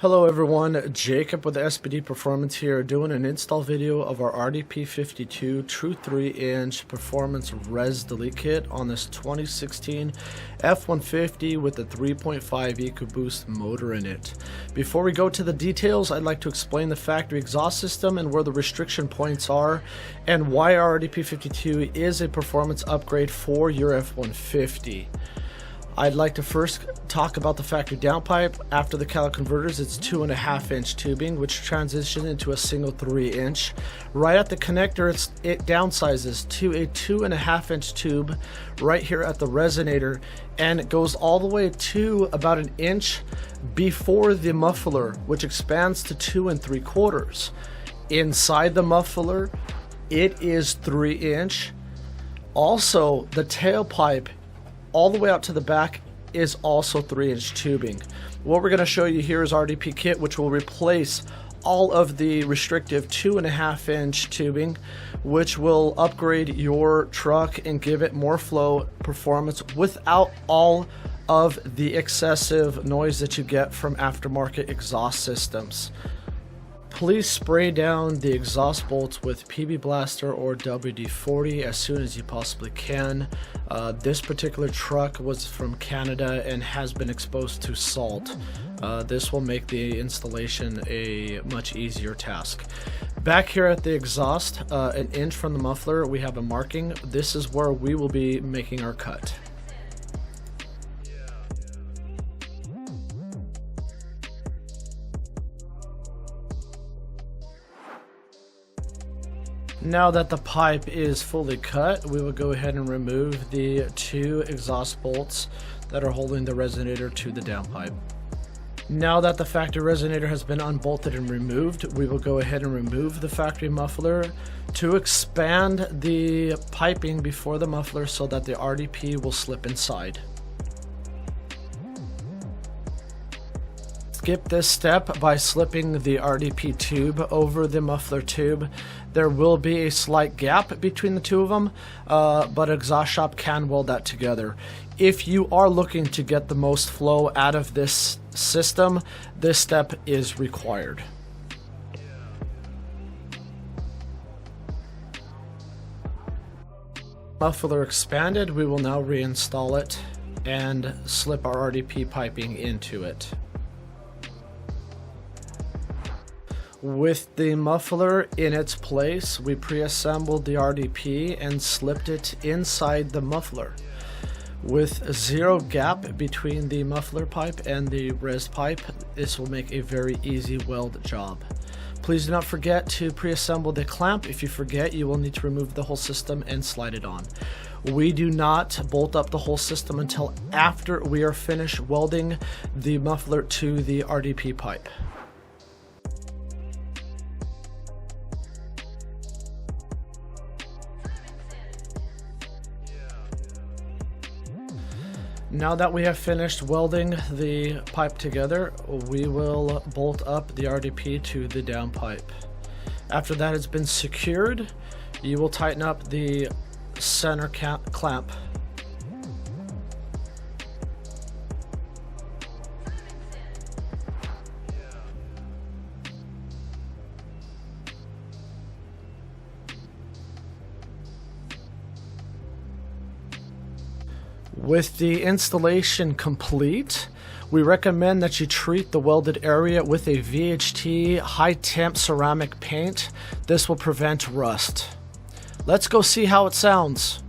Hello everyone, Jacob with the SPD Performance here, doing an install video of our RDP52 True 3-inch Performance Res Delete Kit on this 2016 F-150 with the 3.5 EcoBoost motor in it. Before we go to the details, I'd like to explain the factory exhaust system and where the restriction points are, and why our RDP52 is a performance upgrade for your F-150. I'd like to first talk about the factory downpipe. After the caliber converters, it's 2.5-inch tubing, which transitions into a single 3-inch. Right at the connector, it downsizes to a 2.5-inch tube right here at the resonator, and it goes all the way to about an inch before the muffler, which expands to 2 3/4. Inside the muffler, it is 3-inch. Also, the tailpipe all the way out to the back is also 3-inch tubing. What we're going to show you here is RDP kit, which will replace all of the restrictive 2.5-inch tubing, which will upgrade your truck and give it more flow performance without all of the excessive noise that you get from aftermarket exhaust systems. Please spray down the exhaust bolts with PB Blaster or WD-40 as soon as you possibly can. This particular truck was from Canada and has been exposed to salt. This will make the installation a much easier task. Back here at the exhaust, an inch from the muffler, we have a marking. This is where we will be making our cut. Now that the pipe is fully cut, we will go ahead and remove the 2 exhaust bolts that are holding the resonator to the downpipe. Now that the factory resonator has been unbolted and removed, we will go ahead and remove the factory muffler to expand the piping before the muffler so that the RDP will slip inside. Skip this step by slipping the RDP tube over the muffler tube. There will be a slight gap between the two of them, but exhaust shop can weld that together. If you are looking to get the most flow out of this system, this step is required. Muffler expanded, we will now reinstall it and slip our RDP piping into it. With the muffler in its place, we pre-assembled the RDP and slipped it inside the muffler. With 0 gap between the muffler pipe and the res pipe, this will make a very easy weld job. Please do not forget to pre-assemble the clamp. If you forget, you will need to remove the whole system and slide it on. We do not bolt up the whole system until after we are finished welding the muffler to the RDP pipe. Now that we have finished welding the pipe together, we will bolt up the RDP to the downpipe. After that has been secured, you will tighten up the center clamp. With the installation complete, we recommend that you treat the welded area with a VHT high temp ceramic paint. This will prevent rust. Let's go see how it sounds.